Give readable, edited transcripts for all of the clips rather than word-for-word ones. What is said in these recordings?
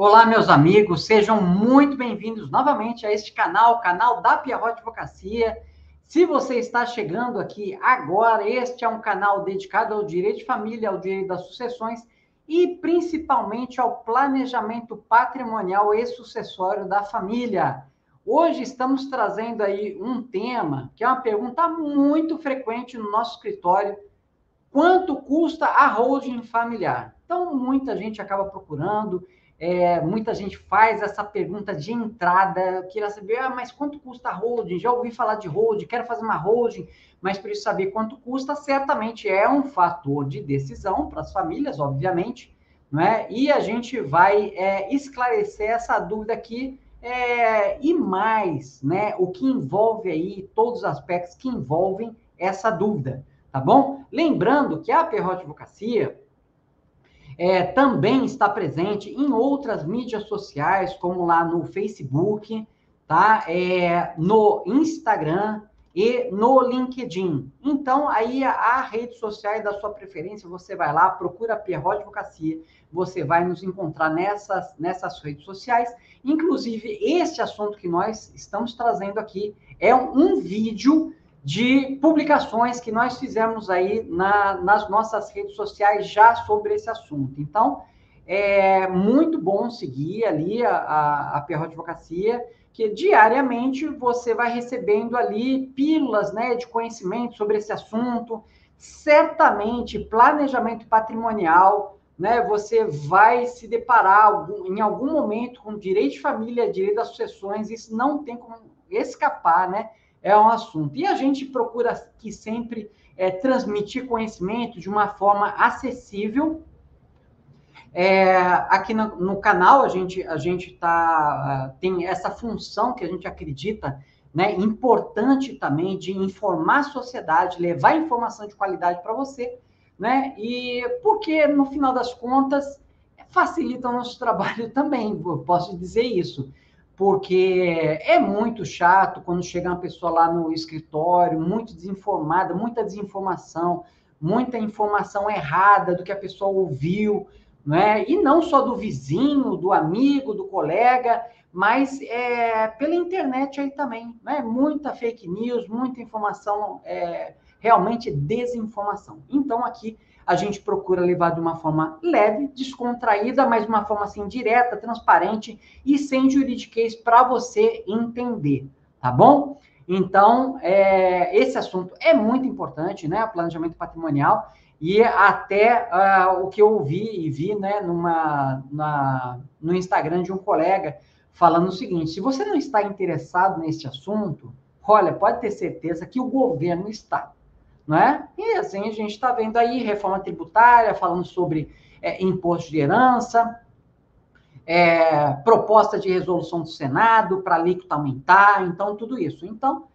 Olá, meus amigos, sejam muito bem-vindos novamente a este canal, canal da Pierrot Advocacia. Se você está chegando aqui agora, este é um canal dedicado ao direito de família, ao direito das sucessões e principalmente ao planejamento patrimonial e sucessório da família. Hoje estamos trazendo aí um tema que é uma pergunta muito frequente no nosso escritório: quanto custa a holding familiar? Então, muita gente acaba procurando, muita gente faz essa pergunta de entrada, eu queria saber, mas quanto custa a holding? Já ouvi falar de holding, quero fazer uma holding, mas preciso saber quanto custa. Certamente é um fator de decisão para as famílias, obviamente, não é? E a gente vai esclarecer essa dúvida aqui, e mais, né, o que envolve aí, todos os aspectos que envolvem essa dúvida. Tá bom? Lembrando que a Pierrot Advocacia também está presente em outras mídias sociais, como lá no Facebook, tá? No Instagram e no LinkedIn. Então, aí a rede social da sua preferência, você vai lá, procura a Pierrot Advocacia, você vai nos encontrar nessas redes sociais. Inclusive, este assunto que nós estamos trazendo aqui é um vídeo de publicações que nós fizemos aí nas nossas redes sociais já sobre esse assunto. Então, é muito bom seguir ali a Pierrot Advocacia, que diariamente você vai recebendo ali pílulas, né, de conhecimento sobre esse assunto. Certamente, planejamento patrimonial, né, você vai se deparar em algum momento com direito de família, direito das sucessões, isso não tem como escapar, né? É um assunto. E a gente procura aqui sempre transmitir conhecimento de uma forma acessível. Aqui no canal a gente tem essa função que a gente acredita, né, importante também, de informar a sociedade, levar informação de qualidade para você, né? E porque, no final das contas, facilita o nosso trabalho também, posso dizer isso. Porque é muito chato quando chega uma pessoa lá no escritório, muito desinformada, muita desinformação, muita informação errada do que a pessoa ouviu, né? E não só do vizinho, do amigo, do colega, mas pela internet aí também, né? Muita fake news, muita informação, realmente desinformação. Então, aqui a gente procura levar de uma forma leve, descontraída, mas de uma forma assim, direta, transparente e sem juridiquês para você entender, tá bom? Então, esse assunto é muito importante, né? O planejamento patrimonial. E até o que eu ouvi e vi, né, no Instagram de um colega falando o seguinte: se você não está interessado nesse assunto, olha, pode ter certeza que o governo está, não é? E assim a gente está vendo aí reforma tributária, falando sobre imposto de herança, proposta de resolução do Senado para a alíquota aumentar, então tudo isso. Então,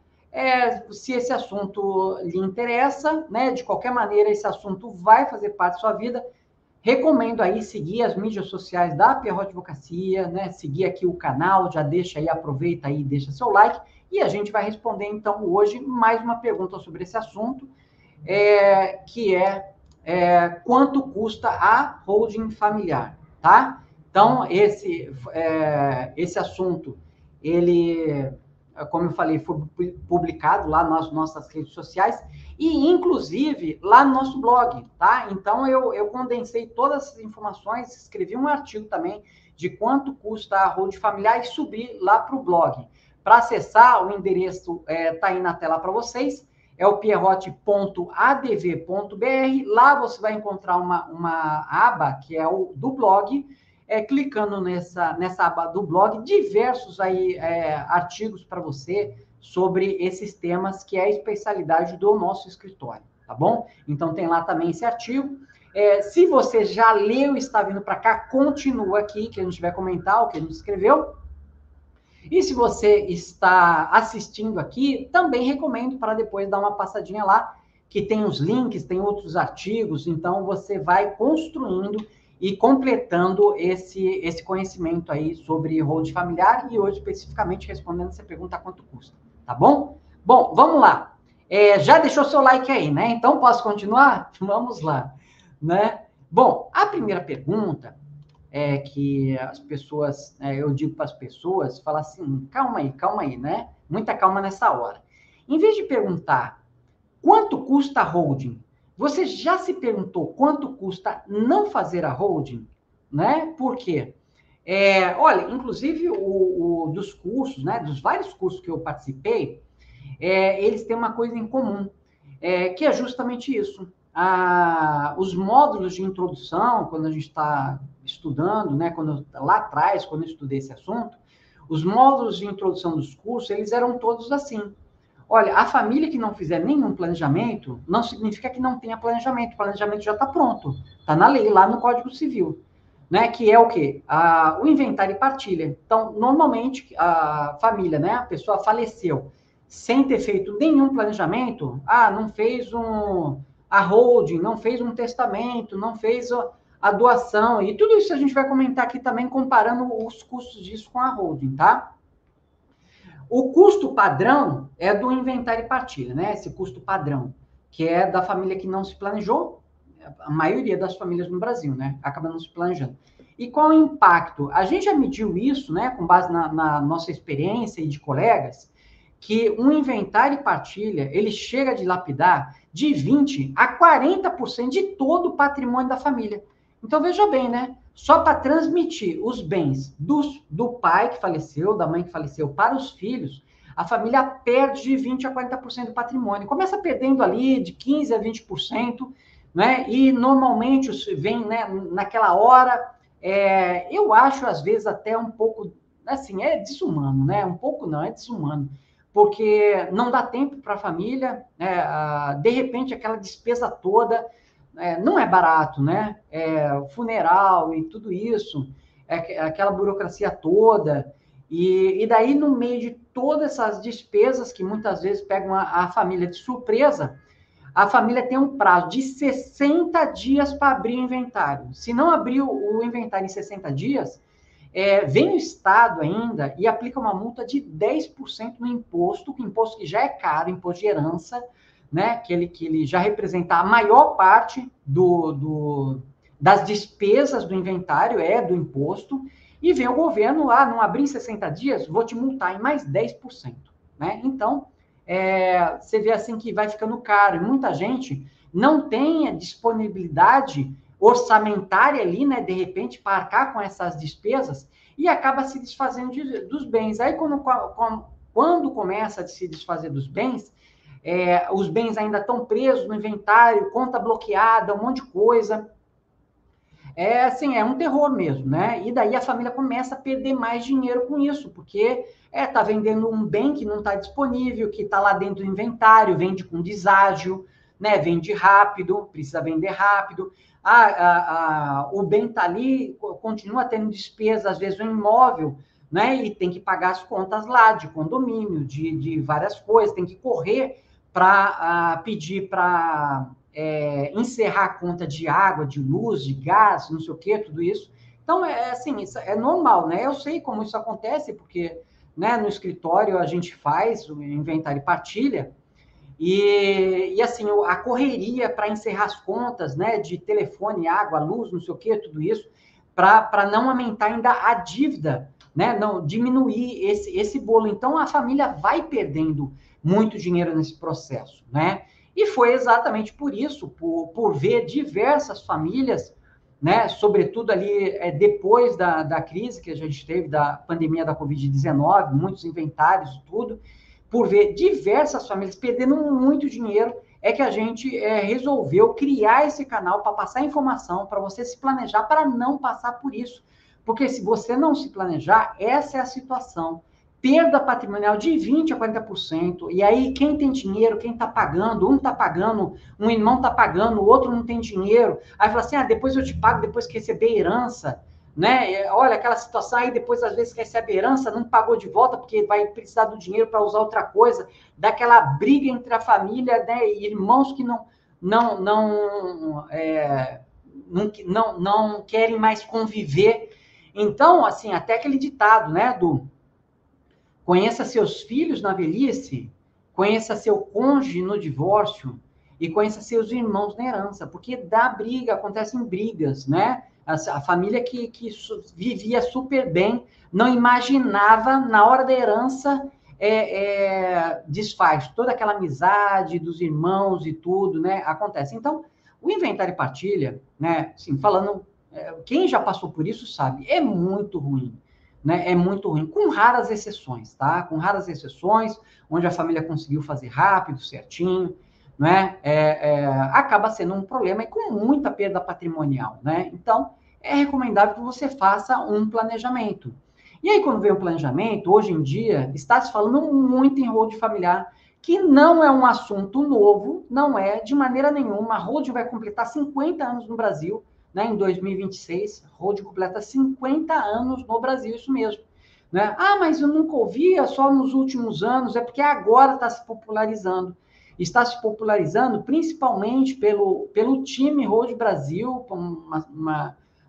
se esse assunto lhe interessa, né, de qualquer maneira esse assunto vai fazer parte da sua vida, recomendo aí seguir as mídias sociais da Pierrot Advocacia, né, seguir aqui o canal, já deixa aí, aproveita aí, deixa seu like, e a gente vai responder então hoje mais uma pergunta sobre esse assunto, que quanto custa a holding familiar, tá? Então, esse assunto, ele, como eu falei, foi publicado lá nas nossas redes sociais e, inclusive, lá no nosso blog, tá? Então, eu condensei todas as informações, escrevi um artigo também de quanto custa a holding familiar e subi lá para o blog. Para acessar, o endereço está aí na tela para vocês, é o pierrot.adv.br. Lá você vai encontrar uma aba que é o do blog. Clicando nessa aba do blog, diversos aí, artigos para você sobre esses temas, que é a especialidade do nosso escritório, tá bom? Então tem lá também esse artigo. Se você já leu e está vindo para cá, continua aqui, que a gente vai comentar o que a gente escreveu. E se você está assistindo aqui, também recomendo para depois dar uma passadinha lá, que tem os links, tem outros artigos, então você vai construindo e completando esse conhecimento aí sobre holding familiar e hoje especificamente respondendo essa pergunta: quanto custa, tá bom? Bom, vamos lá. Já deixou seu like aí, né? Então posso continuar? Vamos lá, né? Bom, a primeira pergunta que as pessoas, eu digo para as pessoas, falar assim, calma aí, né? Muita calma nessa hora. Em vez de perguntar quanto custa a holding, você já se perguntou quanto custa não fazer a holding? Né? Por quê? Olha, inclusive dos cursos, né, dos vários cursos que eu participei, eles têm uma coisa em comum, que é justamente isso. Os módulos de introdução, quando a gente está estudando, né, lá atrás, quando eu estudei esse assunto, os módulos de introdução dos cursos, eles eram todos assim. Olha, a família que não fizer nenhum planejamento, não significa que não tenha planejamento. O planejamento já está pronto. Está na lei, lá no Código Civil. Né, que é o quê? O inventário e partilha. Então, normalmente, a família, né, a pessoa faleceu sem ter feito nenhum planejamento, não fez a holding, não fez um testamento, não fez a doação, e tudo isso a gente vai comentar aqui também, comparando os custos disso com a holding, tá? O custo padrão é do inventário e partilha, né? Esse custo padrão, que é da família que não se planejou, a maioria das famílias no Brasil, né? Acaba não se planejando. E qual é o impacto? A gente já mediu isso, né? Com base na nossa experiência e de colegas, que um inventário e partilha, ele chega a dilapidar de 20% a 40% de todo o patrimônio da família. Então, veja bem, né? Só para transmitir os bens do pai que faleceu, da mãe que faleceu, para os filhos, a família perde de 20% a 40% do patrimônio. Começa perdendo ali de 15% a 20%, né? E normalmente vem, né, naquela hora, eu acho às vezes até um pouco, assim, é desumano, né? Um pouco não, é desumano, porque não dá tempo para a família, né? De repente aquela despesa toda, não é barato, né? O funeral e tudo isso, aquela burocracia toda, e daí no meio de todas essas despesas que muitas vezes pegam a família de surpresa, a família tem um prazo de 60 dias para abrir o inventário. Se não abrir o inventário em 60 dias, vem o Estado ainda e aplica uma multa de 10% no imposto, que imposto que já é caro, imposto de herança, né? Que ele já representa a maior parte das despesas do inventário, do imposto, e vem o governo, não abrir em 60 dias, vou te multar em mais 10%. Né? Então, você vê assim que vai ficando caro, e muita gente não tem a disponibilidade orçamentária ali, né, de repente, para arcar com essas despesas, e acaba se desfazendo dos bens. Aí, quando começa a se desfazer dos bens, os bens ainda estão presos no inventário, conta bloqueada, um monte de coisa. Assim, é um terror mesmo, né? E daí a família começa a perder mais dinheiro com isso, porque tá vendendo um bem que não está disponível, que está lá dentro do inventário, vende com deságio, né? Vende rápido, precisa vender rápido. O bem está ali, continua tendo despesa, às vezes o imóvel, né? E tem que pagar as contas lá de condomínio, de várias coisas, tem que correr para pedir para encerrar a conta de água, de luz, de gás, não sei o que, tudo isso. Então, assim, isso é normal, né? Eu sei como isso acontece, porque, né, no escritório a gente faz o inventário e partilha, e assim, a correria para encerrar as contas, né, de telefone, água, luz, não sei o que, tudo isso, para não aumentar ainda a dívida, né, não diminuir esse bolo. Então, a família vai perdendo muito dinheiro nesse processo, né? E foi exatamente por isso, por ver diversas famílias, né, sobretudo ali depois da crise que a gente teve, da pandemia da Covid-19, muitos inventários, tudo, por ver diversas famílias perdendo muito dinheiro, é que a gente resolveu criar esse canal para passar informação, para você se planejar, para não passar por isso. Porque se você não se planejar, essa é a situação. Perda patrimonial de 20% a 40%, e aí quem tem dinheiro, quem está pagando, um está pagando, um irmão está pagando, o outro não tem dinheiro, aí fala assim, depois eu te pago, depois que receber herança, né? Olha, aquela situação aí, depois às vezes recebe herança, não pagou de volta, porque vai precisar do dinheiro para usar outra coisa, daquela briga entre a família, né? Irmãos que não querem mais conviver. Então, assim, até aquele ditado, né, conheça seus filhos na velhice, conheça seu cônjuge no divórcio e conheça seus irmãos na herança, porque dá briga, acontecem brigas, né? A família que vivia super bem, não imaginava, na hora da herança, desfaz toda aquela amizade dos irmãos e tudo, né? Acontece. Então, o inventário e partilha, né? Assim, falando, quem já passou por isso sabe, é muito ruim, né? É muito ruim, com raras exceções, tá? Com raras exceções, onde a família conseguiu fazer rápido, certinho, né? Acaba sendo um problema e com muita perda patrimonial, né? Então, é recomendável que você faça um planejamento. E aí, quando vem o planejamento, hoje em dia, está se falando muito em holding familiar, que não é um assunto novo, não é, de maneira nenhuma. A holding vai completar 50 anos no Brasil, né, em 2026. A holding completa 50 anos no Brasil, isso mesmo. Né? Ah, mas eu nunca ouvia, só nos últimos anos, é porque agora está se popularizando. Está se popularizando principalmente pelo time Holding Brasil,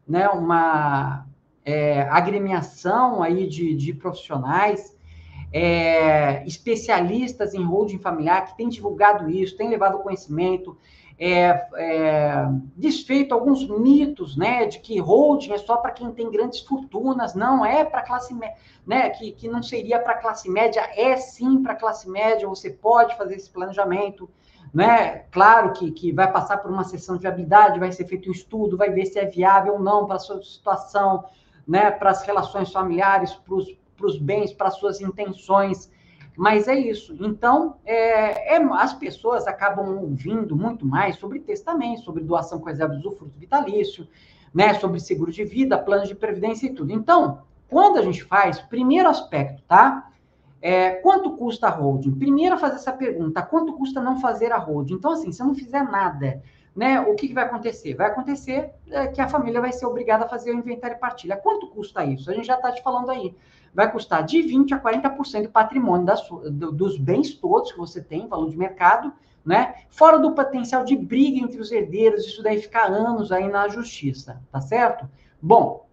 uma agremiação aí de profissionais, especialistas em holding familiar, que têm divulgado isso, têm levado conhecimento, desfeito alguns mitos, né, de que holding é só para quem tem grandes fortunas, não é para classe média, né, que não seria para classe média, é sim para classe média, você pode fazer esse planejamento, né? Claro que vai passar por uma sessão de viabilidade, vai ser feito um estudo, vai ver se é viável ou não para a sua situação, né, para as relações familiares, para os bens, para as suas intenções, mas é isso. Então, as pessoas acabam ouvindo muito mais sobre testamento, sobre doação com reserva de usufruto vitalício, né, sobre seguro de vida, planos de previdência e tudo. Então, quando a gente faz, primeiro aspecto, tá? Quanto custa a holding? Primeiro fazer essa pergunta, quanto custa não fazer a holding? Então, assim, se eu não fizer nada, né, o que vai acontecer? Vai acontecer que a família vai ser obrigada a fazer o inventário e partilha. Quanto custa isso? A gente já está te falando aí. Vai custar de 20% a 40% do patrimônio dos bens todos que você tem, valor de mercado, né? Fora do potencial de briga entre os herdeiros, isso daí fica anos aí na justiça, tá certo? Bom,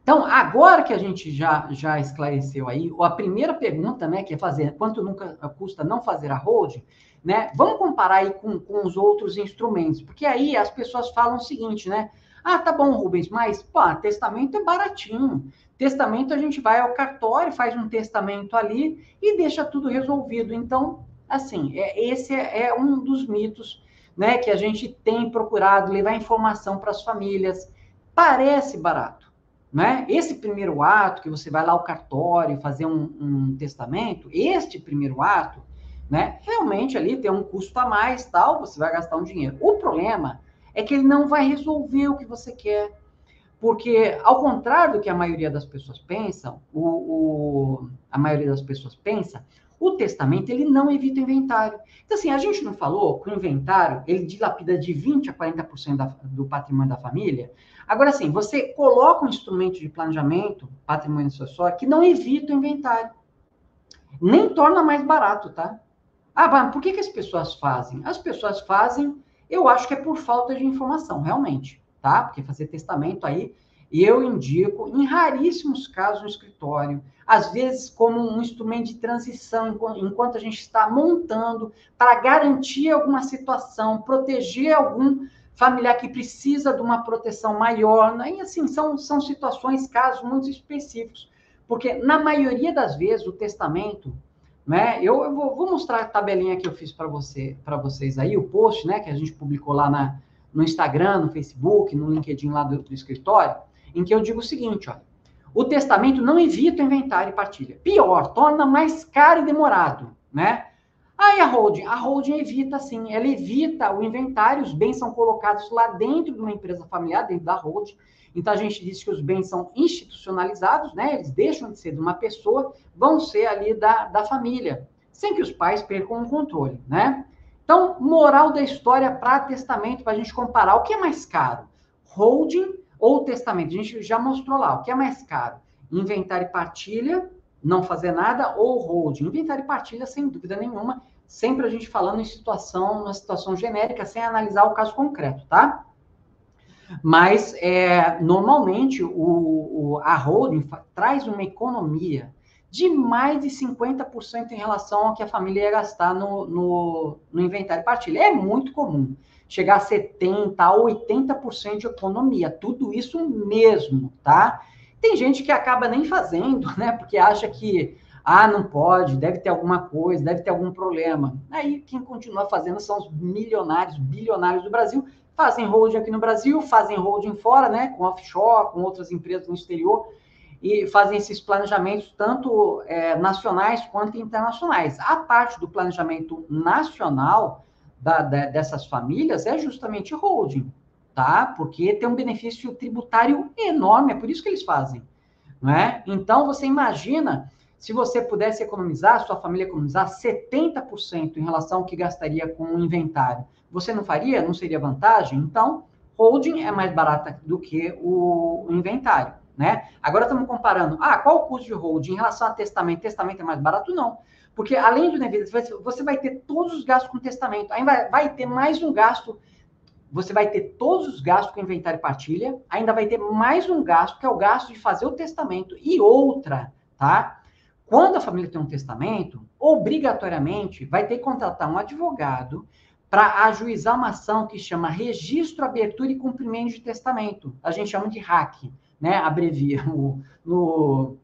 então, agora que a gente já esclareceu aí, a primeira pergunta, né, que é fazer quanto nunca custa não fazer a holding, né? Vamos comparar aí com os outros instrumentos, porque aí as pessoas falam o seguinte, né? Ah, tá bom, Rubens, mas, pô, testamento é baratinho. Testamento a gente vai ao cartório, faz um testamento ali e deixa tudo resolvido. Então, assim, esse é um dos mitos, né, que a gente tem procurado levar informação para as famílias. Parece barato, né? Esse primeiro ato, que você vai lá ao cartório fazer um testamento, este primeiro ato, né, realmente ali tem um custo a mais, tal, você vai gastar um dinheiro. O problema é que ele não vai resolver o que você quer, porque, ao contrário do que a maioria das pessoas pensam, a maioria das pessoas pensa, o testamento, ele não evita o inventário. Então, assim, a gente não falou que o inventário, ele dilapida de 20% a 40% do patrimônio da família? Agora, assim, você coloca um instrumento de planejamento, patrimônio sucessório, que não evita o inventário. Nem torna mais barato, tá? Ah, mas por que as pessoas fazem? As pessoas fazem, eu acho que é por falta de informação, realmente, tá? Porque fazer testamento aí, eu indico, em raríssimos casos, no escritório, às vezes como um instrumento de transição, enquanto a gente está montando, para garantir alguma situação, proteger algum familiar que precisa de uma proteção maior, né? E assim, são situações, casos muito específicos, porque na maioria das vezes o testamento, né? Eu vou mostrar a tabelinha que eu fiz para vocês aí, o post, né, que a gente publicou lá no Instagram, no Facebook, no LinkedIn lá do escritório, em que eu digo o seguinte, ó, o testamento não evita o inventário e partilha. Pior, torna mais caro e demorado, né? Aí a holding evita, sim, ela evita o inventário, os bens são colocados lá dentro de uma empresa familiar, dentro da holding. Então, a gente diz que os bens são institucionalizados, né? Eles deixam de ser de uma pessoa, vão ser ali da família, sem que os pais percam o controle, né? Então, moral da história para testamento, para a gente comparar, o que é mais caro? Holding ou testamento? A gente já mostrou lá, o que é mais caro? Inventário e partilha, não fazer nada, ou holding. Inventário e partilha, sem dúvida nenhuma, sempre a gente falando uma situação genérica, sem analisar o caso concreto, tá? Mas, normalmente, a holding traz uma economia de mais de 50% em relação ao que a família ia gastar no inventário e partilha. É muito comum. chegar a 70%, a 80% de economia. Tudo isso mesmo, tá? Tem gente que acaba nem fazendo, né? Porque acha que, não pode, deve ter alguma coisa, deve ter algum problema. Aí quem continua fazendo são os milionários, bilionários do Brasil, fazem holding aqui no Brasil, fazem holding fora, né? Com offshore, com outras empresas no exterior, e fazem esses planejamentos tanto nacionais quanto internacionais. A parte do planejamento nacional dessas famílias é justamente holding, tá? Porque tem um benefício tributário enorme, é por isso que eles fazem, não é? Então, você imagina, se você pudesse economizar, sua família economizar 70% em relação ao que gastaria com o inventário, você não faria? Não seria vantagem? Então, holding é mais barata do que o inventário, né? Agora estamos comparando, qual o custo de holding em relação a testamento? Testamento é mais barato? Não. Porque além do inventário, você vai ter todos os gastos com testamento, aí vai ter mais um gasto, você vai ter todos os gastos com inventário e partilha, ainda vai ter mais um gasto, que é o gasto de fazer o testamento, e outra, tá? Quando a família tem um testamento, obrigatoriamente vai ter que contratar um advogado para ajuizar uma ação que chama Registro, Abertura e Cumprimento de Testamento. A gente chama de RAC, né? Abrevia no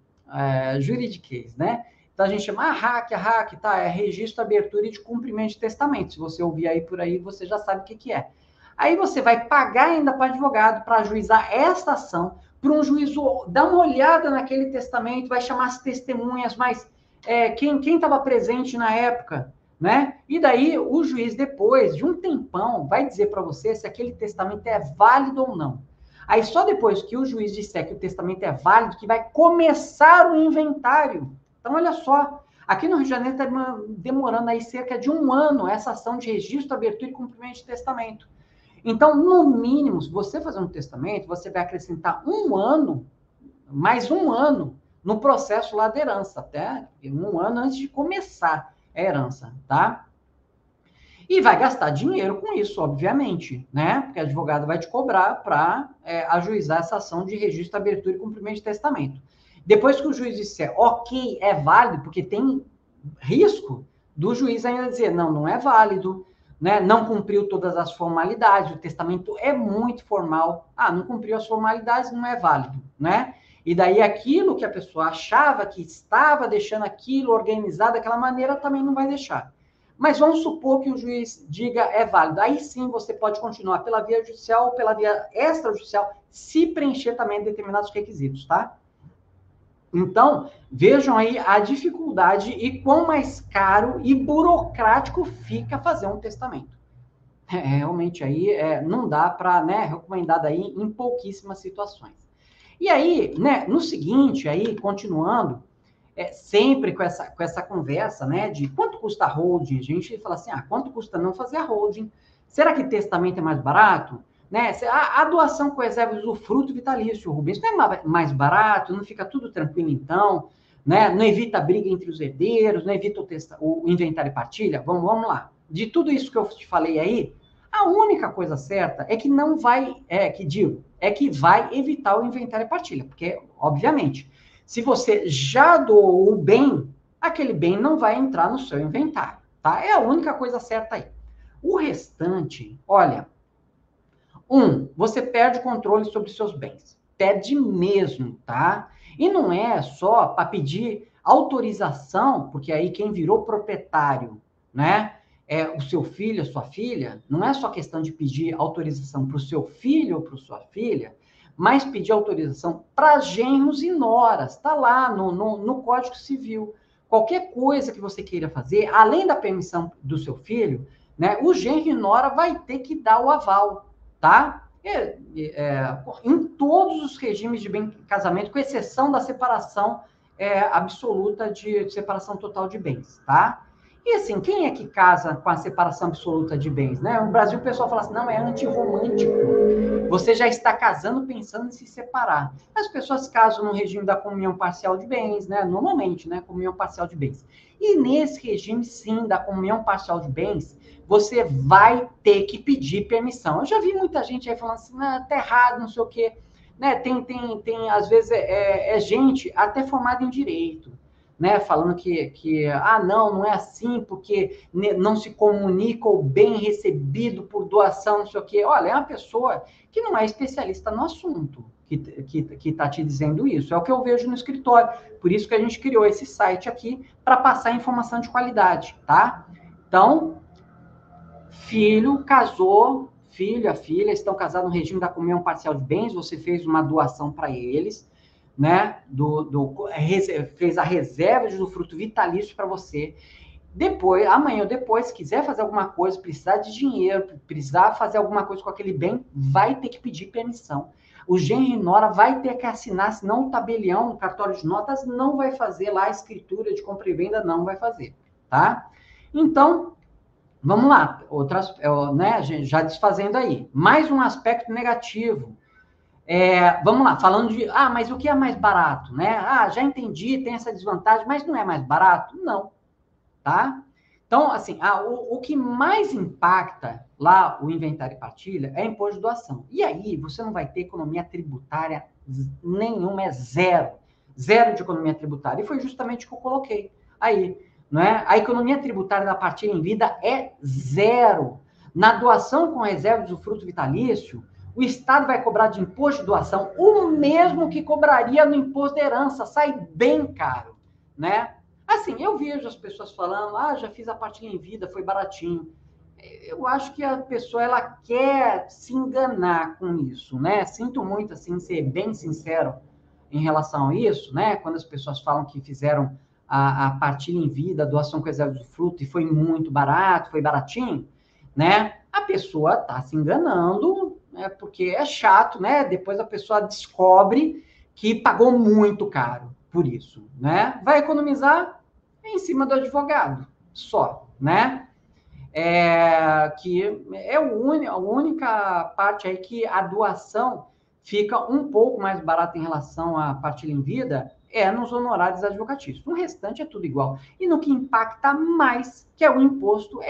juridiquês, né? Então a gente chama RAC, tá? É Registro, Abertura e de Cumprimento de Testamento. Se você ouvir aí por aí, você já sabe o que é. Aí você vai pagar ainda para advogado para ajuizar esta ação, para um juízo dar uma olhada naquele testamento, vai chamar as testemunhas, mas quem estava presente na época, né? E daí o juiz, depois de um tempão, vai dizer para você se aquele testamento é válido ou não. Aí só depois que o juiz disser que o testamento é válido, que vai começar o inventário. Então, olha só, aqui no Rio de Janeiro está demorando aí cerca de 1 ano essa ação de registro, abertura e cumprimento de testamento. Então, no mínimo, se você fazer um testamento, você vai acrescentar 1 ano, mais 1 ano, no processo lá da herança, até 1 ano antes de começar a herança, tá? E vai gastar dinheiro com isso, obviamente, né? Porque o advogado vai te cobrar para ajuizar essa ação de registro, abertura e cumprimento de testamento. Depois que o juiz disser, ok, é válido, porque tem risco do juiz ainda dizer, não é válido, né? Não cumpriu todas as formalidades, o testamento é muito formal. Não cumpriu as formalidades, não é válido, né? E daí aquilo que a pessoa achava que estava deixando aquilo organizado daquela maneira, também não vai deixar. Mas vamos supor que o juiz diga é válido. Aí sim você pode continuar pela via judicial ou pela via extrajudicial, se preencher também determinados requisitos, tá? Então, vejam aí a dificuldade e quão mais caro e burocrático fica fazer um testamento. Realmente aí não dá para, né, recomendar daí em pouquíssimas situações. E aí, né, no seguinte, aí, continuando, sempre com essa conversa, né, de quanto custa a holding, a gente fala assim, quanto custa não fazer a holding? Será que testamento é mais barato? Né? A doação com reserva de usufruto vitalício, Rubens, não é mais barato? Não fica tudo tranquilo então? Né? Não evita a briga entre os herdeiros, não evita o inventário e partilha? Vamos lá. De tudo isso que eu te falei aí, a única coisa certa é que não vai, que vai evitar o inventário e partilha, porque, obviamente, se você já doou o bem, aquele bem não vai entrar no seu inventário, tá? É a única coisa certa aí. O restante, olha, você perde o controle sobre seus bens. Perde mesmo, tá? E não é só para pedir autorização, porque aí quem virou proprietário, né? O seu filho, a sua filha, não é só questão de pedir autorização para o seu filho ou para sua filha, mas pedir autorização para genros e noras. Está lá no Código Civil. Qualquer coisa que você queira fazer, além da permissão do seu filho, né, o genro e nora vai ter que dar o aval, tá? Em todos os regimes de bem casamento, com exceção da separação absoluta de separação total de bens, tá? E assim, quem é que casa com a separação absoluta de bens, né? No Brasil o pessoal fala assim, não, é antirromântico. Você já está casando pensando em se separar. As pessoas casam no regime da comunhão parcial de bens, né? Normalmente, né? Comunhão parcial de bens. E nesse regime, sim, da comunhão parcial de bens, você vai ter que pedir permissão. Eu já vi muita gente aí falando assim, tá errado, não sei o quê. Né? Tem às vezes, gente até formada em direito, né, falando não é assim, porque não se comunica o bem recebido por doação, não sei o quê. Olha, é uma pessoa que não é especialista no assunto que está te dizendo isso. É o que eu vejo no escritório. Por isso que a gente criou esse site aqui para passar informação de qualidade, tá? Então, filho casou, filho, a filha estão casados no regime da comunhão parcial de bens, você fez uma doação para eles, né? Fez a reserva de usufruto vitalício para você. Depois, amanhã ou depois, se quiser fazer alguma coisa, precisar de dinheiro, precisar fazer alguma coisa com aquele bem, vai ter que pedir permissão. O genro e nora vai ter que assinar, senão o tabelião, o cartório de notas, não vai fazer lá a escritura de compra e venda, não vai fazer, tá? Então, vamos lá, né, já desfazendo aí. Mais um aspecto negativo. Vamos lá, falando de, mas o que é mais barato, né? Já entendi, tem essa desvantagem, mas não é mais barato? Não, tá? Então, assim, o que mais impacta lá o inventário e partilha é imposto de doação. E aí, você não vai ter economia tributária nenhuma, é zero. Zero de economia tributária. E foi justamente o que eu coloquei aí, não é? A economia tributária da partilha em vida é zero. Na doação com reserva de usufruto vitalício, o Estado vai cobrar de imposto de doação o mesmo que cobraria no imposto de herança. Sai bem caro, né? Assim, eu vejo as pessoas falando, já fiz a partilha em vida, foi baratinho. Eu acho que a pessoa, ela quer se enganar com isso, né? Sinto muito, assim, ser bem sincero em relação a isso, né? Quando as pessoas falam que fizeram a partilha em vida, a doação com reserva de fruto, e foi muito barato, foi baratinho, né? A pessoa tá se enganando, né? Porque é chato, né? Depois a pessoa descobre que pagou muito caro por isso, né? Vai economizar em cima do advogado, só, né? Que é a única parte aí que a doação fica um pouco mais barata em relação à partilha em vida, nos honorários advocatícios. O restante é tudo igual. E no que impacta mais, que é o imposto,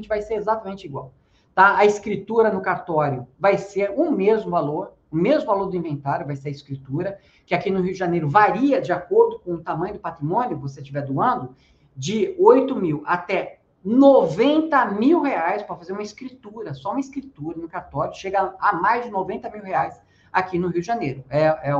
vai ser exatamente igual. Tá? A escritura no cartório vai ser o mesmo valor do inventário vai ser a escritura, que aqui no Rio de Janeiro varia de acordo com o tamanho do patrimônio que você estiver doando, de 8 mil até 90 mil reais para fazer uma escritura, só uma escritura no cartório, chega a mais de 90 mil reais aqui no Rio de Janeiro. É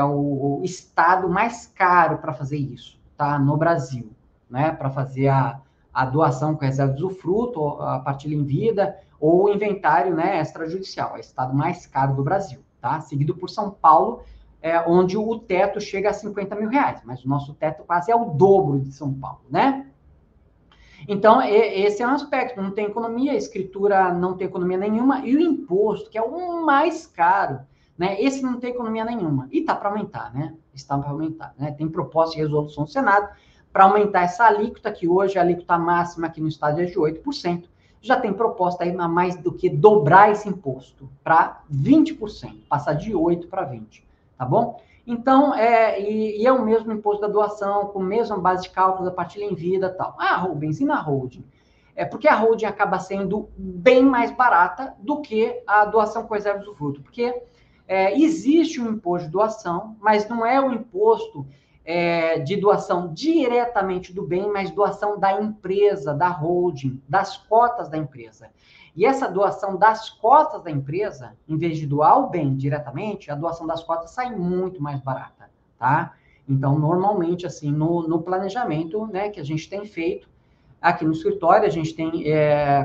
o estado mais caro para fazer isso, tá? No Brasil, né? Para fazer a doação com reserva de usufruto, a partilha em vida, ou o inventário, né, extrajudicial. É o estado mais caro do Brasil, tá? Seguido por São Paulo, onde o teto chega a 50 mil reais, mas o nosso teto quase é o dobro de São Paulo, né? Então, esse é um aspecto, não tem economia, a escritura não tem economia nenhuma, e o imposto, que é o mais caro, né? Esse não tem economia nenhuma. E está para aumentar, né? Está para aumentar, né? Tem proposta de resolução do Senado para aumentar essa alíquota, que hoje a alíquota máxima aqui no estado é de 8%. Já tem proposta aí a mais do que dobrar esse imposto para 20%, passar de 8% para 20%, tá bom? Então, é o mesmo imposto da doação, com a mesma base de cálculo da partilha em vida e tal. Rubens, e na holding? Porque a holding acaba sendo bem mais barata do que a doação com reserva de usufruto, porque existe um imposto de doação, mas não é o imposto de doação diretamente do bem, mas doação da empresa, da holding, das cotas da empresa. E essa doação das cotas da empresa, em vez de doar o bem diretamente, a doação das cotas sai muito mais barata, tá? Então, normalmente, assim, no planejamento, né, que a gente tem feito aqui no escritório, a gente tem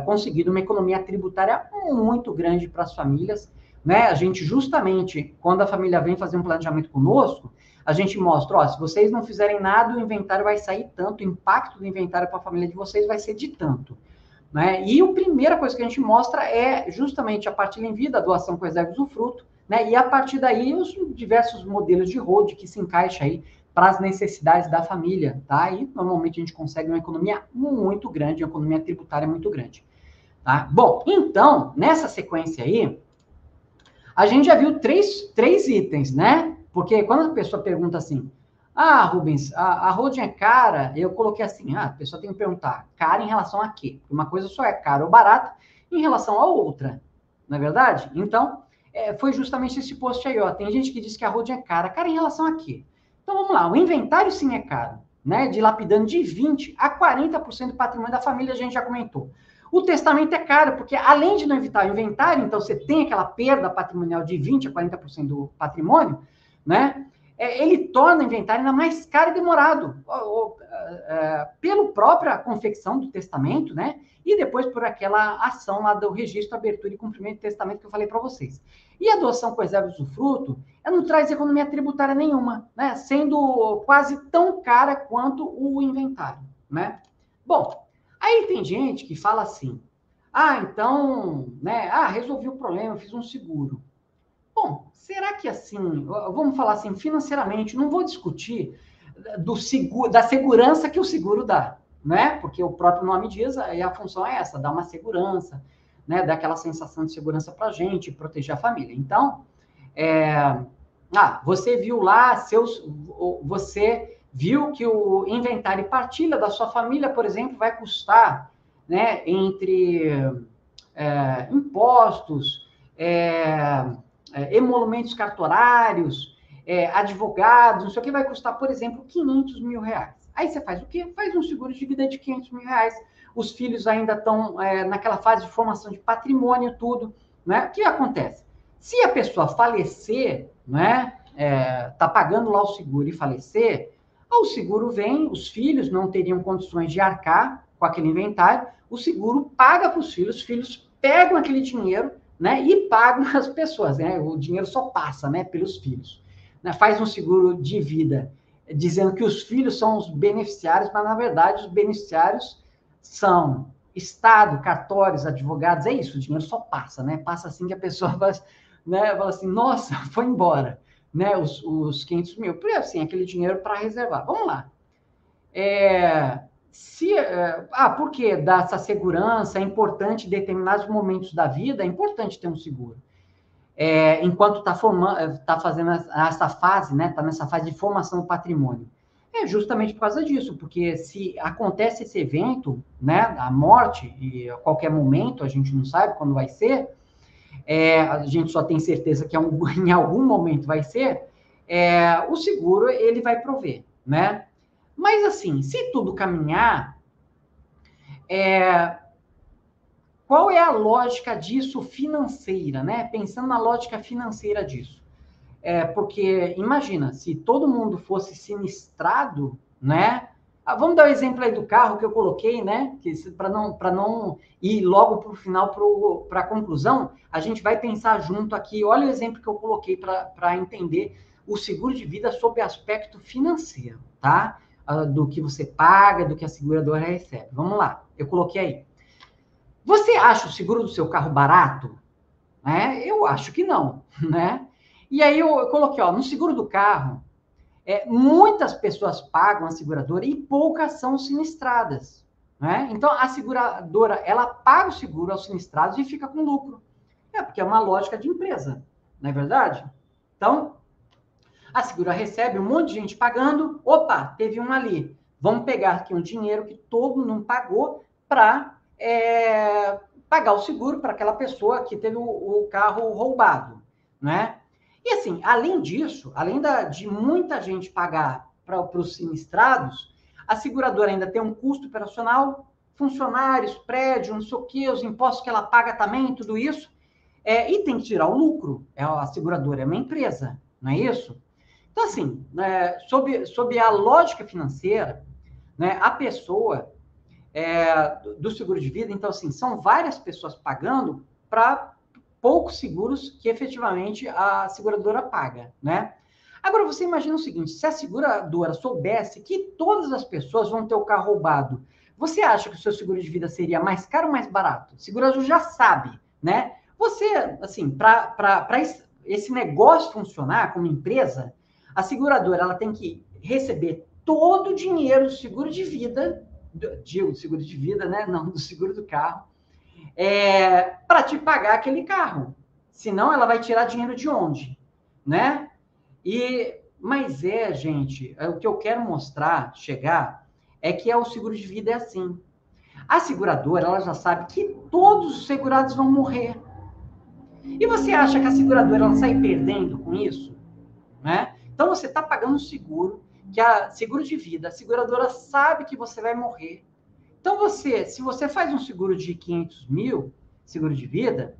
conseguido uma economia tributária muito grande para as famílias, né? A gente, justamente, quando a família vem fazer um planejamento conosco, a gente mostra, se vocês não fizerem nada, o inventário vai sair tanto, o impacto do inventário para a família de vocês vai ser de tanto. Né? E a primeira coisa que a gente mostra é justamente a partilha em vida, a doação com reserva de usufruto, né? E a partir daí os diversos modelos de holding que se encaixa aí para as necessidades da família, tá? E normalmente a gente consegue uma economia muito grande, uma economia tributária muito grande, tá? Bom, então, nessa sequência aí, a gente já viu três itens, né? Porque quando a pessoa pergunta assim, Rubens, a holding é cara, eu coloquei assim, a pessoa tem que perguntar, cara em relação a quê? Uma coisa só é cara ou barata em relação a outra, não é verdade? Então, foi justamente esse post aí, ó. Tem gente que diz que a holding é cara. Cara em relação a quê? Então, vamos lá. O inventário, sim, é caro, né? Dilapidando de 20% a 40% do patrimônio da família, a gente já comentou. O testamento é caro, porque além de não evitar o inventário, então você tem aquela perda patrimonial de 20% a 40% do patrimônio, né? Ele torna o inventário ainda mais caro e demorado, pela própria confecção do testamento, né? E depois por aquela ação lá do registro, abertura e cumprimento do testamento que eu falei para vocês. E a doação com reserva de usufruto, ela não traz economia tributária nenhuma, né? Sendo quase tão cara quanto o inventário, né? Bom, aí tem gente que fala assim, então, né? Resolvi o problema, eu fiz um seguro. Bom, será que assim, vamos falar assim, financeiramente, não vou discutir do seguro, da segurança que o seguro dá, né? Porque o próprio nome diz, e a função é essa, dar uma segurança, né? Dar aquela sensação de segurança para a gente, proteger a família. Então, você viu lá você viu que o inventário e partilha da sua família, por exemplo, vai custar, né? Entre impostos, emolumentos cartorários, advogados, não sei o que, vai custar, por exemplo, 500 mil reais. Aí você faz o quê? Faz um seguro de vida de 500 mil reais. Os filhos ainda estão naquela fase de formação de patrimônio, tudo. Né? O que acontece? Se a pessoa falecer, né, tá pagando lá o seguro e falecer, o seguro vem, os filhos não teriam condições de arcar com aquele inventário, o seguro paga para os filhos pegam aquele dinheiro, né, e pagam as pessoas, né, o dinheiro só passa, né, pelos filhos. Né, faz um seguro de vida dizendo que os filhos são os beneficiários, mas na verdade os beneficiários são Estado, cartórios, advogados, é isso, o dinheiro só passa, né, passa assim que a pessoa vai, né, fala assim, nossa, foi embora, né, os 500 mil, porque assim, aquele dinheiro para reservar. Vamos lá. Por que dar essa segurança? É importante em determinados momentos da vida, é importante ter um seguro. Enquanto está fazendo essa fase, né? Está nessa fase de formação do patrimônio. É justamente por causa disso, porque se acontece esse evento, né? A morte, e a qualquer momento, a gente não sabe quando vai ser, a gente só tem certeza que em algum momento vai ser, o seguro ele vai prover, né? Mas, assim, se tudo caminhar, qual é a lógica disso financeira, né? Pensando na lógica financeira disso. Porque, imagina, se todo mundo fosse sinistrado, né? Vamos dar o exemplo aí do carro que eu coloquei, né? Para não ir logo para o final, para a conclusão, a gente vai pensar junto aqui. Olha o exemplo que eu coloquei para entender o seguro de vida sob aspecto financeiro, tá? Do que você paga, do que a seguradora recebe. Vamos lá, eu coloquei aí. Você acha o seguro do seu carro barato? Né? Eu acho que não, né? E aí eu coloquei, no seguro do carro, muitas pessoas pagam a seguradora e poucas são sinistradas, né? Então, a seguradora, ela paga o seguro aos sinistrados e fica com lucro. Porque é uma lógica de empresa, não é verdade? Então, a seguradora recebe um monte de gente pagando, opa, teve um ali. Vamos pegar aqui um dinheiro que todo mundo pagou para pagar o seguro para aquela pessoa que teve o carro roubado, né? E assim, além disso, além de muita gente pagar para os sinistrados, a seguradora ainda tem um custo operacional, funcionários, prédio, não sei o quê, os impostos que ela paga também, tudo isso, e tem que tirar o lucro. A seguradora é uma empresa, não é isso? Então, assim, sob a lógica financeira, né, a pessoa do seguro de vida, então, assim, são várias pessoas pagando para poucos seguros que efetivamente a seguradora paga, né? Agora, você imagina o seguinte, se a seguradora soubesse que todas as pessoas vão ter o carro roubado, você acha que o seu seguro de vida seria mais caro ou mais barato? O segurador já sabe, né? Você, assim, para esse negócio funcionar como empresa, a seguradora ela tem que receber todo o dinheiro do seguro de vida, do seguro de vida, né? Não, do seguro do carro, para te pagar aquele carro. Senão, ela vai tirar dinheiro de onde? Né? Mas gente, o que eu quero mostrar, chegar, é que o seguro de vida é assim. A seguradora, ela já sabe que todos os segurados vão morrer. E você acha que a seguradora ela sai perdendo com isso? Né? Então, você está pagando um seguro, que é seguro de vida, a seguradora sabe que você vai morrer. Então, se você faz um seguro de 500 mil, seguro de vida,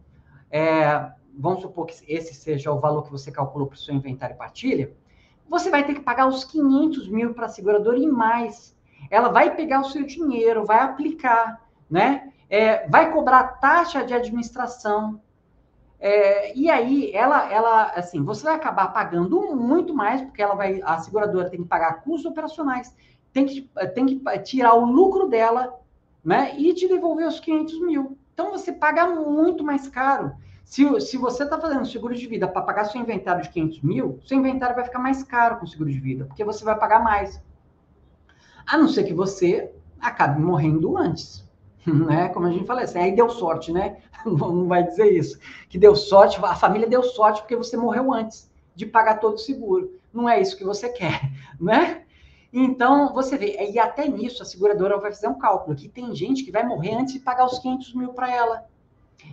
vamos supor que esse seja o valor que você calculou para o seu inventário e partilha, você vai ter que pagar os 500 mil para a seguradora e mais. Ela vai pegar o seu dinheiro, vai aplicar, né? Vai cobrar taxa de administração. E aí, assim, você vai acabar pagando muito mais, porque a seguradora tem que pagar custos operacionais, tem que tirar o lucro dela, né? E te devolver os 500 mil. Então, você paga muito mais caro. Se você está fazendo seguro de vida para pagar seu inventário de 500 mil, seu inventário vai ficar mais caro com seguro de vida, porque você vai pagar mais. A não ser que você acabe morrendo antes, né? Como a gente fala assim, aí deu sorte, né? Não vai dizer isso. Que deu sorte, a família deu sorte porque você morreu antes de pagar todo o seguro. Não é isso que você quer, né? Então, você vê, e até nisso a seguradora vai fazer um cálculo, que tem gente que vai morrer antes de pagar os 500 mil para ela.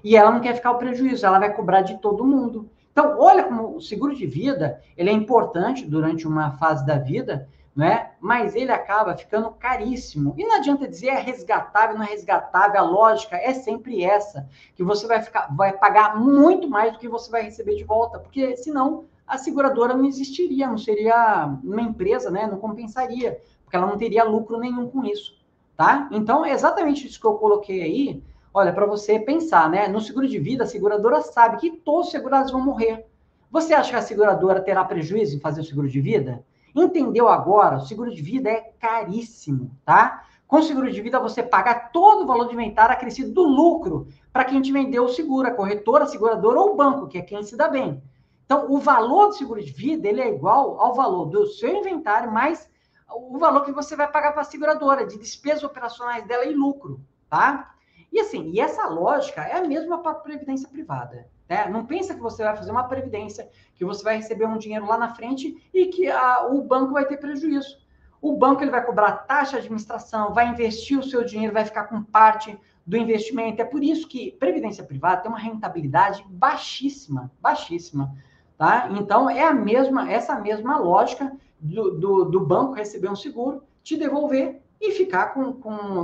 E ela não quer ficar o prejuízo, ela vai cobrar de todo mundo. Então, olha como o seguro de vida, ele é importante durante uma fase da vida, né? Mas ele acaba ficando caríssimo. E não adianta dizer é resgatável, não é resgatável, a lógica é sempre essa, que você vai pagar muito mais do que você vai receber de volta, porque senão a seguradora não existiria, não seria uma empresa, né? Não compensaria, porque ela não teria lucro nenhum com isso, tá? Então, é exatamente isso que eu coloquei aí. Olha, para você pensar, né? No seguro de vida, a seguradora sabe que todos os segurados vão morrer. Você acha que a seguradora terá prejuízo em fazer o seguro de vida? Entendeu agora? O seguro de vida é caríssimo, tá? Com o seguro de vida, você paga todo o valor de inventário acrescido do lucro para quem te vendeu o seguro, a corretora, a seguradora ou o banco, que é quem se dá bem. Então, o valor do seguro de vida, ele é igual ao valor do seu inventário, mais o valor que você vai pagar para a seguradora, de despesas operacionais dela e lucro, tá? E assim, essa lógica é a mesma para a previdência privada. Né? Não pensa que você vai fazer uma previdência, que você vai receber um dinheiro lá na frente e que o banco vai ter prejuízo. O banco ele vai cobrar taxa de administração, vai investir o seu dinheiro, vai ficar com parte do investimento. É por isso que previdência privada tem uma rentabilidade baixíssima, baixíssima. Tá? Então, essa mesma lógica do banco receber um seguro, te devolver e ficar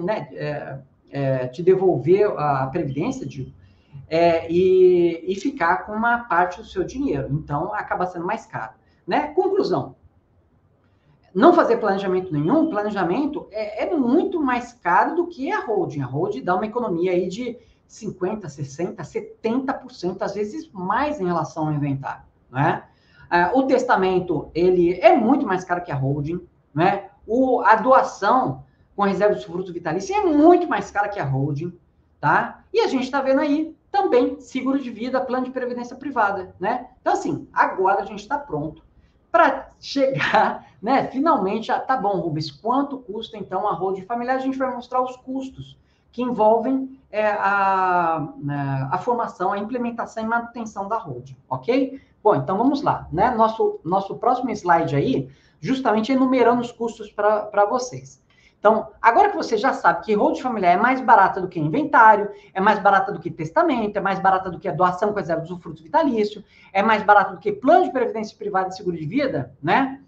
né, te devolver a previdência, digo, e ficar com uma parte do seu dinheiro. Então, acaba sendo mais caro. Né? Conclusão. Não fazer planejamento nenhum, planejamento é muito mais caro do que a holding. A holding dá uma economia aí de 50%, 60%, 70%, às vezes mais em relação ao inventário. Né? O testamento, ele é muito mais caro que a holding. Né? A doação com reserva de fruto vitalício é muito mais cara que a holding, tá? E a gente está vendo aí também seguro de vida, plano de previdência privada, né? Então, assim, agora a gente está pronto para chegar, né? Finalmente, tá bom, Rubens, quanto custa, então, a holding familiar? A gente vai mostrar os custos que envolvem a formação, a implementação e manutenção da holding, ok? Bom, então vamos lá, né? Nosso próximo slide aí, justamente enumerando os custos para vocês. Então, agora que você já sabe que holding familiar é mais barata do que inventário, é mais barata do que testamento, é mais barata do que a doação com reserva de usufruto vitalício, é mais barato do que plano de previdência privada e seguro de vida, né?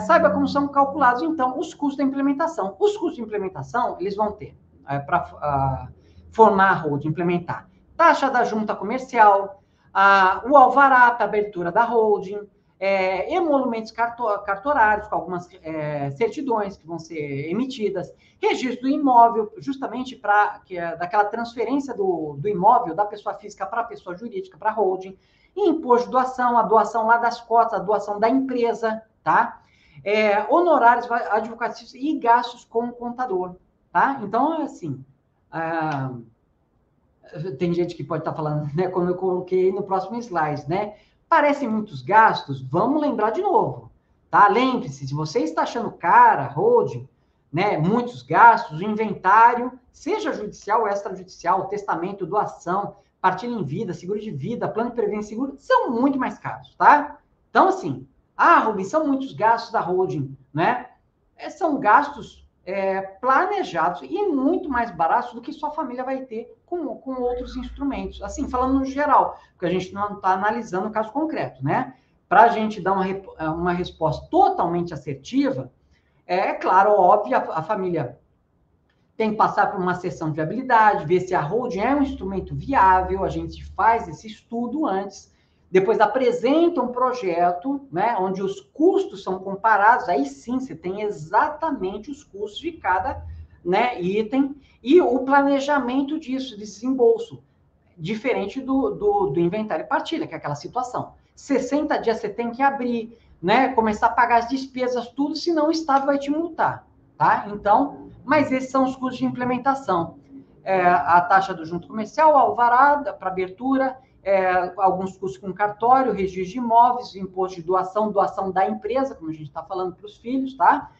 Saiba como são calculados, então, os custos da implementação. Os custos de implementação, eles vão ter, para formar a holding, implementar, taxa da junta comercial, o alvará para abertura da holding, emolumentos cartorários, com algumas certidões que vão ser emitidas, registro do imóvel, justamente daquela transferência do imóvel da pessoa física para a pessoa jurídica, para a holding, e imposto de doação, a doação lá das cotas, a doação da empresa, tá? Honorários advocatícios e gastos com o contador, tá? Então, assim, tem gente que pode estar falando, né, como eu coloquei no próximo slide, né? Parecem muitos gastos, vamos lembrar de novo, tá? Lembre-se, se você está achando cara, holding, né, muitos gastos, o inventário, seja judicial ou extrajudicial, testamento, doação, partilha em vida, seguro de vida, plano de previdência seguro, são muito mais caros, tá? Então, assim, Rubens, são muitos gastos da holding, né? São gastos planejados e muito mais baratos do que sua família vai ter com outros instrumentos. Assim, falando no geral, porque a gente não está analisando o caso concreto, né? para a gente dar uma resposta totalmente assertiva, é claro, óbvio, a família tem que passar por uma sessão de viabilidade, ver se a holding é um instrumento viável, a gente faz esse estudo antes, depois apresenta um projeto, né, onde os custos são comparados, aí sim você tem exatamente os custos de cada, né, item, e o planejamento disso, de desembolso, diferente do inventário e partilha, que é aquela situação. 60 dias você tem que abrir, né, começar a pagar as despesas, tudo, senão o Estado vai te multar, tá? Então, mas esses são os custos de implementação. A taxa do junto comercial, alvará para abertura, alguns custos com cartório, registro de imóveis, imposto de doação, doação da empresa, como a gente está falando para os filhos, tá?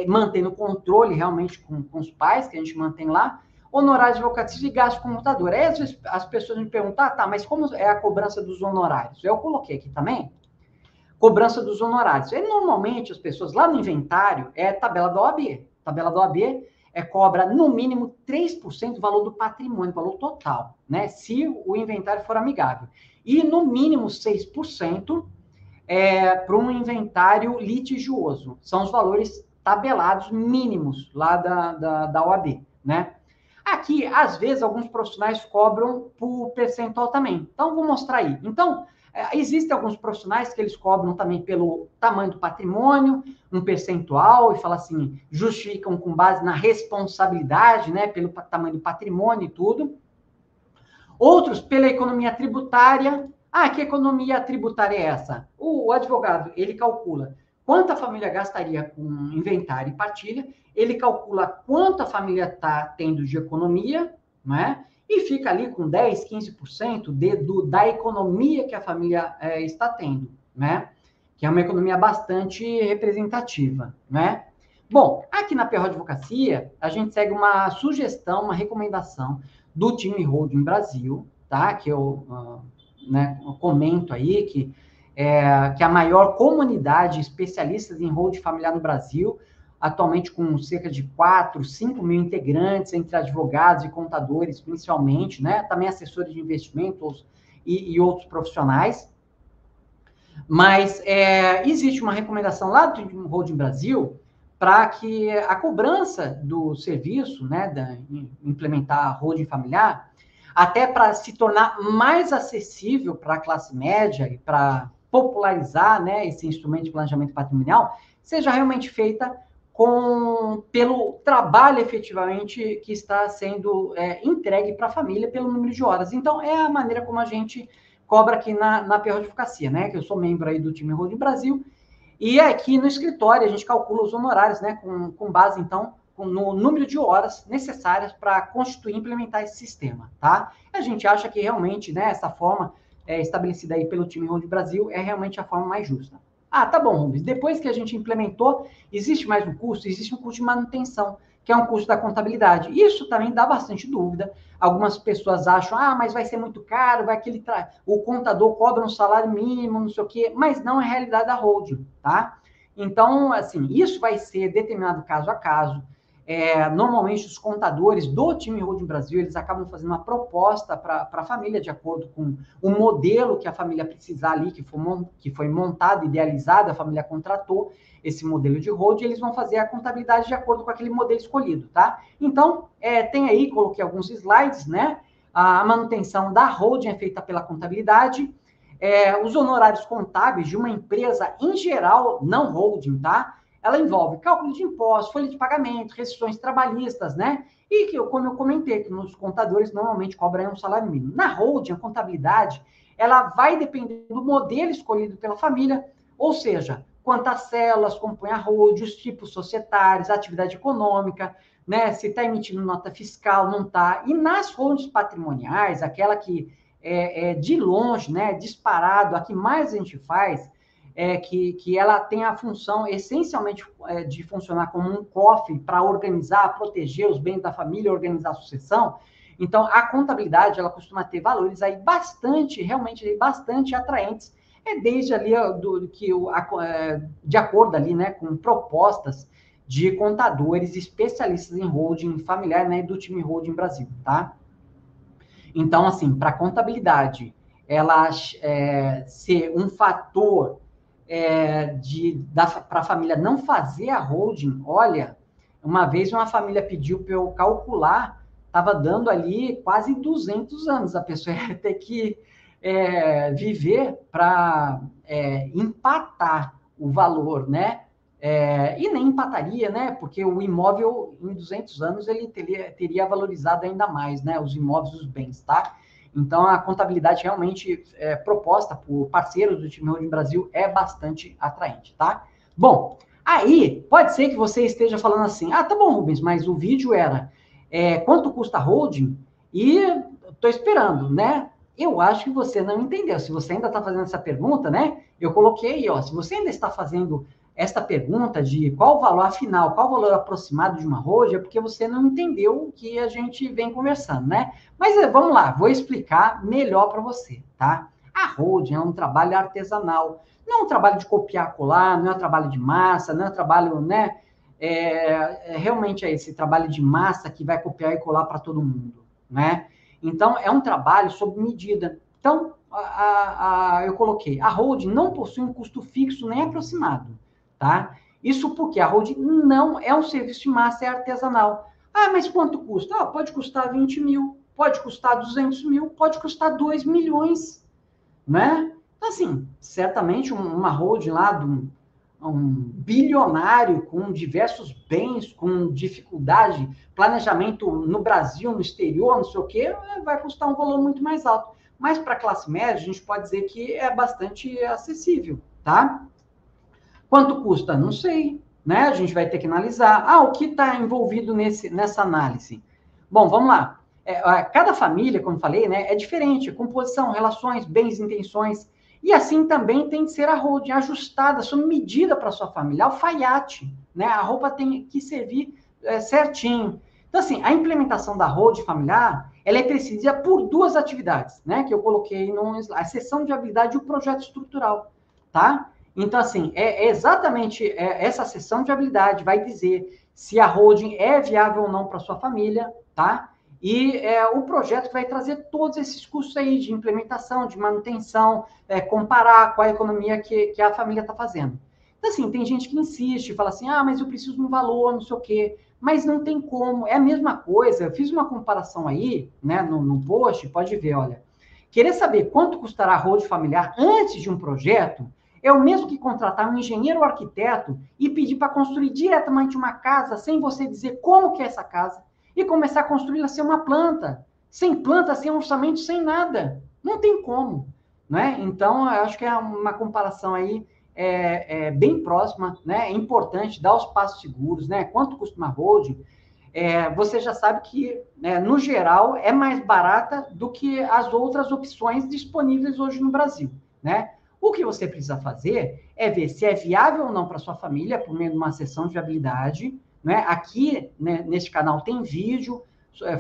Mantendo o controle realmente com os pais, que a gente mantém lá, honorários de advocacia e gasto com computador. Aí, às vezes, as pessoas me perguntam, tá, mas como é a cobrança dos honorários? Eu coloquei aqui também, cobrança dos honorários. E, normalmente, as pessoas lá no inventário, tabela da OAB. Tabela da OAB cobra, no mínimo, 3% do valor do patrimônio, valor total, né? Se o inventário for amigável. E, no mínimo, 6% para um inventário litigioso. São os valores tabelados mínimos lá da OAB, né? Aqui, às vezes, alguns profissionais cobram por percentual também. Então, vou mostrar aí. Então, existem alguns profissionais que eles cobram também pelo tamanho do patrimônio, um percentual, e fala assim, justificam com base na responsabilidade, né, pelo tamanho do patrimônio e tudo. Outros, pela economia tributária. Ah, que economia tributária é essa? O advogado, ele calcula quanto a família gastaria com inventário e partilha, ele calcula quanto a família está tendo de economia, né? E fica ali com 10, 15% da economia que a família está tendo, né? Que é uma economia bastante representativa, né? Bom, aqui na PRO Advocacia, a gente segue uma sugestão, uma recomendação do time Holding Brasil, tá? Que eu comento aí, que a maior comunidade de especialistas em holding familiar no Brasil, atualmente com cerca de 4, 5 mil integrantes, entre advogados e contadores, principalmente, né? Também assessores de investimentos e outros profissionais. Mas existe uma recomendação lá do Holding Brasil para que a cobrança do serviço, né, implementar a holding familiar, até para se tornar mais acessível para a classe média e para popularizar, né, esse instrumento de planejamento patrimonial, seja realmente feita pelo trabalho efetivamente que está sendo entregue para a família pelo número de horas. Então, é a maneira como a gente cobra aqui na PRO Advocacia, né, que eu sou membro aí do time Holding Brasil, e aqui no escritório a gente calcula os honorários, né, com base, então, no número de horas necessárias para constituir e implementar esse sistema, tá? A gente acha que realmente, né, essa forma estabelecida aí pelo time Holding Brasil é realmente a forma mais justa. Ah, tá bom, Rubens, depois que a gente implementou, existe mais um custo? Existe um custo de manutenção, que é um custo da contabilidade. Isso também dá bastante dúvida. Algumas pessoas acham, mas vai ser muito caro, o contador cobra um salário mínimo, não sei o quê, mas não é a realidade da holding, tá? Então, assim, isso vai ser determinado caso a caso. Normalmente, os contadores do time Holding Brasil, eles acabam fazendo uma proposta para a família, de acordo com o modelo que a família precisar ali, que foi montado, idealizado, a família contratou esse modelo de holding, eles vão fazer a contabilidade de acordo com aquele modelo escolhido, tá? Então, tem aí, coloquei alguns slides, né? A manutenção da holding é feita pela contabilidade, os honorários contábeis de uma empresa em geral, não holding, tá? Ela envolve cálculo de impostos, folha de pagamento, restrições trabalhistas, né? E que, como eu comentei, que nos contadores normalmente cobram um salário mínimo. Na holding, a contabilidade, ela vai depender do modelo escolhido pela família, ou seja, quantas células compõem a holding, os tipos societários, a atividade econômica, né? Se está emitindo nota fiscal, não está. E nas holdings patrimoniais, aquela que de longe, né, disparado, a que mais a gente faz, que ela tem a função, essencialmente, de funcionar como um cofre para organizar, proteger os bens da família, organizar a sucessão. Então, a contabilidade, ela costuma ter valores aí realmente bastante atraentes, desde ali, de acordo ali, né, com propostas de contadores especialistas em holding familiar, né, do time Holding Brasil, tá? Então, assim, para a contabilidade, ela ser um fator para a família não fazer a holding, olha, uma vez uma família pediu para eu calcular, estava dando ali quase 200 anos, a pessoa ia ter que viver para empatar o valor, né? E nem empataria, né? Porque o imóvel, em 200 anos, ele teria valorizado ainda mais, né? Os imóveis, os bens, tá? Então, a contabilidade realmente proposta por parceiros do time Holding Brasil é bastante atraente, tá? Bom, aí pode ser que você esteja falando assim, ah, tá bom, Rubens, mas o vídeo era quanto custa a holding? E estou esperando, né? Eu acho que você não entendeu. Se você ainda está fazendo essa pergunta, né? Eu coloquei, ó, se você ainda está fazendo esta pergunta de qual o valor afinal, qual o valor aproximado de uma holding, é porque você não entendeu o que a gente vem conversando, né? Mas vamos lá, vou explicar melhor para você, tá? A holding é um trabalho artesanal, não é um trabalho de copiar, colar, não é um trabalho de massa, não é um trabalho, né? Realmente é esse trabalho de massa que vai copiar e colar para todo mundo, né? Então, é um trabalho sob medida. Então, eu coloquei, a holding não possui um custo fixo nem aproximado, tá? Isso porque a holding não é um serviço de massa, é artesanal. Ah, mas quanto custa? Ah, pode custar 20 mil, pode custar 200 mil, pode custar 2 milhões, né? Então, assim, certamente uma holding lá de um bilionário com diversos bens, com dificuldade, planejamento no Brasil, no exterior, não sei o quê, vai custar um valor muito mais alto. Mas para a classe média, a gente pode dizer que é bastante acessível, tá? Quanto custa? Não sei, né? A gente vai ter que analisar. Ah, o que está envolvido nessa análise? Bom, vamos lá. Cada família, como falei, né, é diferente. Composição, relações, bens, intenções. E assim também tem que ser a holding ajustada, sob medida para sua família. Alfaiate, né? A roupa tem que servir certinho. Então, assim, a implementação da holding familiar, ela é precisa por duas atividades, né? Que eu coloquei no slide. A sessão de habilidade e o projeto estrutural, tá? Então, assim, exatamente essa sessão de habilidade vai dizer se a holding é viável ou não para sua família, tá? E o projeto vai trazer todos esses custos aí de implementação, de manutenção, comparar com a economia que a família está fazendo. Então, assim, tem gente que insiste, fala assim, ah, mas eu preciso de um valor, não sei o quê. Mas não tem como, é a mesma coisa. Eu fiz uma comparação aí, né, no post, pode ver, olha. Querer saber quanto custará a holding familiar antes de um projeto é o mesmo que contratar um engenheiro ou arquiteto e pedir para construir diretamente uma casa sem você dizer como que é essa casa e começar a construí-la sem uma planta, sem orçamento, sem nada. Não tem como, né? Então, eu acho que é uma comparação aí bem próxima, né? É importante dar os passos seguros, né? Quanto custa uma holding? Você já sabe que, no geral, é mais barata do que as outras opções disponíveis hoje no Brasil, né? O que você precisa fazer é ver se é viável ou não para sua família, por meio de uma sessão de viabilidade, né? Aqui, né, neste canal, tem vídeo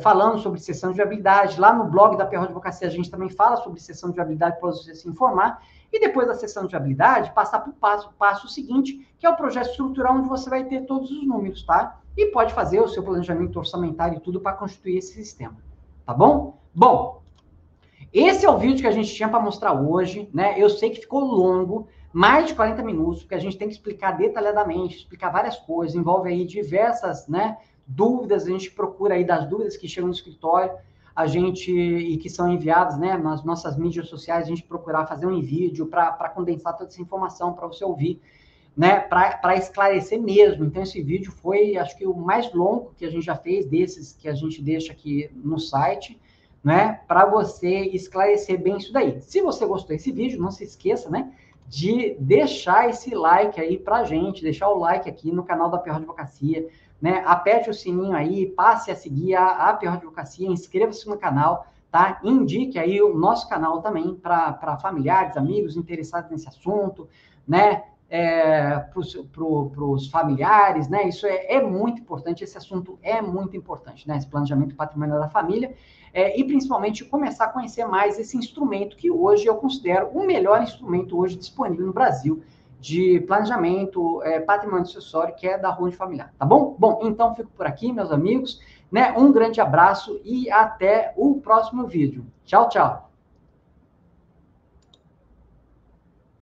falando sobre sessão de viabilidade. Lá no blog da PR Advocacia, a gente também fala sobre sessão de viabilidade para você se informar. E depois da sessão de viabilidade, passar para o passo seguinte, que é o projeto estrutural, onde você vai ter todos os números, tá? E pode fazer o seu planejamento orçamentário e tudo para constituir esse sistema. Tá bom? Bom, esse é o vídeo que a gente tinha para mostrar hoje, né? Eu sei que ficou longo, mais de 40 minutos, porque a gente tem que explicar detalhadamente, explicar várias coisas, envolve aí diversas, né, dúvidas, a gente procura aí das dúvidas que chegam no escritório, e que são enviadas, né, nas nossas mídias sociais, a gente procurar fazer um vídeo para condensar toda essa informação para você ouvir, né, para esclarecer mesmo. Então, esse vídeo foi, acho que, o mais longo que a gente já fez, desses que a gente deixa aqui no site, né, para você esclarecer bem isso daí. Se você gostou desse vídeo, não se esqueça, né, de deixar esse like aí pra gente, deixar o like aqui no canal da PR Advocacia, né, aperte o sininho aí, passe a seguir a PR Advocacia, inscreva-se no canal, tá? Indique aí o nosso canal também para familiares, amigos interessados nesse assunto, né, para os familiares, né? Isso é muito importante, esse assunto é muito importante, né? Esse planejamento patrimonial da família, e principalmente começar a conhecer mais esse instrumento que hoje eu considero o melhor instrumento hoje disponível no Brasil de planejamento patrimônio sucessório, que é da holding familiar, tá bom? Bom, então fico por aqui, meus amigos, né? Um grande abraço e até o próximo vídeo. Tchau, tchau!